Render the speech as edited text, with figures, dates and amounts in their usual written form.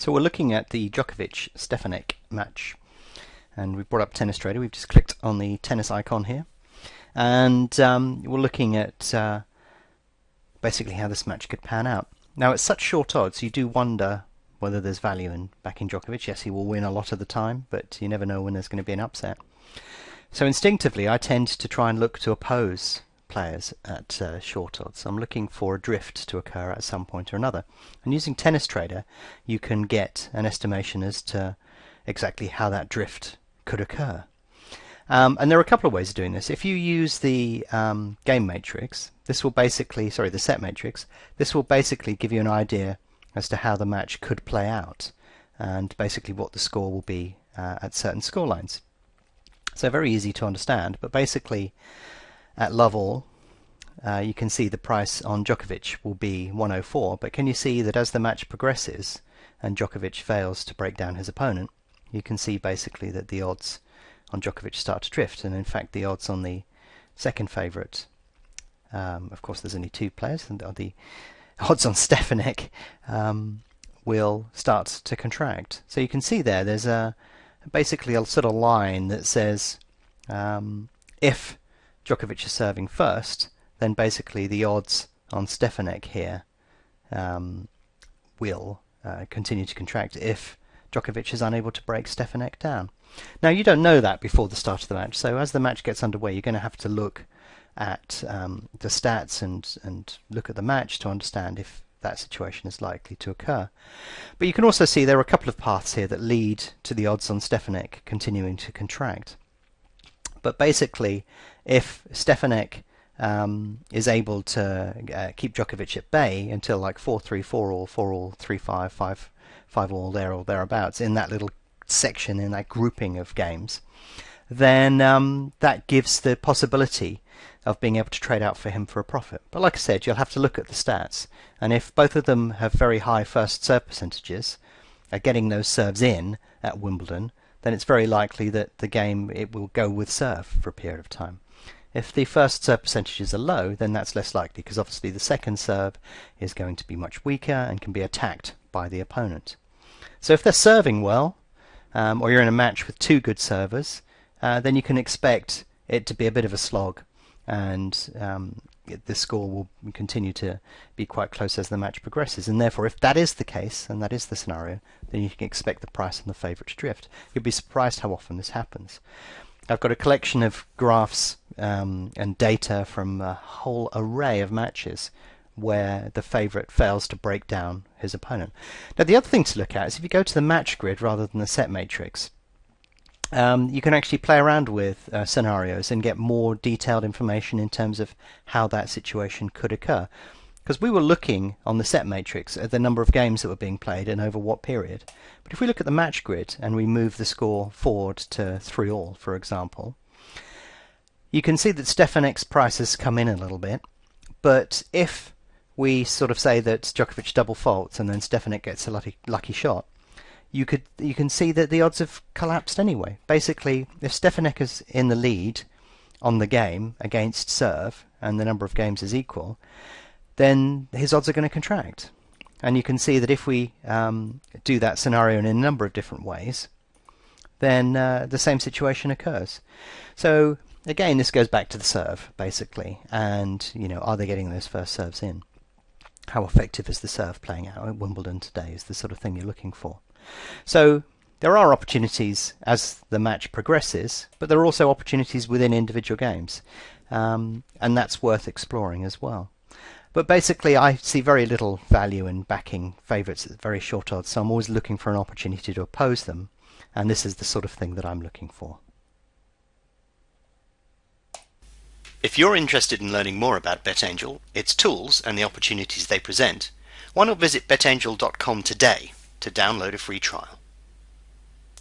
So we're looking at the Djokovic-Stefanik match, and we've brought up Tennis Trader. We've just clicked on the tennis icon here, and we're looking at basically how this match could pan out. Now, it's such short odds, you do wonder whether there's value in backing Djokovic. Yes, he will win a lot of the time, but you never know when there's going to be an upset. So instinctively, I tend to try and look to oppose players at short odds. I'm looking for a drift to occur at some point or another. And using Tennis Trader, you can get an estimation as to exactly how that drift could occur. And there are a couple of ways of doing this. If you use the game matrix, this will basically, the set matrix, this will basically give you an idea as to how the match could play out, and basically what the score will be at certain score lines. So very easy to understand, but basically at love all, you can see the price on Djokovic will be 104, but can you see that as the match progresses and Djokovic fails to break down his opponent, you can see basically that the odds on Djokovic start to drift, and in fact the odds on the second favourite, of course there's only two players, and the odds on Stefanik will start to contract. So you can see there's basically a sort of line that says if Djokovic is serving first, then basically the odds on Stefanik here will continue to contract if Djokovic is unable to break Stefanik down. Now, you don't know that before the start of the match, so as the match gets underway, you're going to have to look at the stats and look at the match to understand if that situation is likely to occur. But you can also see there are a couple of paths here that lead to the odds on Stefanik continuing to contract. But basically, if Stefanik is able to keep Djokovic at bay until like 4-3, 4-all, 4-all, 3-5, 5-all, there or thereabouts, in that little section, in that grouping of games, then that gives the possibility of being able to trade out for him for a profit. But like I said, you'll have to look at the stats, and if both of them have very high first serve percentages, getting those serves in at Wimbledon, then it's very likely that the game, it will go with serve for a period of time. If the first serve percentages are low, then that's less likely, because obviously the second serve is going to be much weaker and can be attacked by the opponent. So if they're serving well, or you're in a match with two good servers, then you can expect it to be a bit of a slog, and the score will continue to be quite close as the match progresses. And therefore, if that is the case, and that is the scenario, then you can expect the price on the favourite to drift. You'll be surprised how often this happens. I've got a collection of graphs and data from a whole array of matches where the favourite fails to break down his opponent. Now, the other thing to look at is if you go to the match grid rather than the set matrix, you can actually play around with scenarios and get more detailed information in terms of how that situation could occur. Because we were looking on the set matrix at the number of games that were being played and over what period. But if we look at the match grid and we move the score forward to 3-all, for example, you can see that Stefanik's prices come in a little bit. But if we sort of say that Djokovic double faults and then Stefanik gets a lucky shot, you can see that the odds have collapsed anyway. Basically, if Stefanik is in the lead on the game against serve and the number of games is equal, then his odds are going to contract. And you can see that if we do that scenario in a number of different ways, then the same situation occurs. So again, this goes back to the serve, basically, and are they getting those first serves in? How effective is the serve playing out at Wimbledon today is the sort of thing you're looking for. So there are opportunities as the match progresses, but there are also opportunities within individual games, and that's worth exploring as well. But basically, I see very little value in backing favourites at very short odds, so I'm always looking for an opportunity to oppose them, and this is the sort of thing that I'm looking for. If you're interested in learning more about BetAngel, its tools and the opportunities they present, why not visit betangel.com today to download a free trial.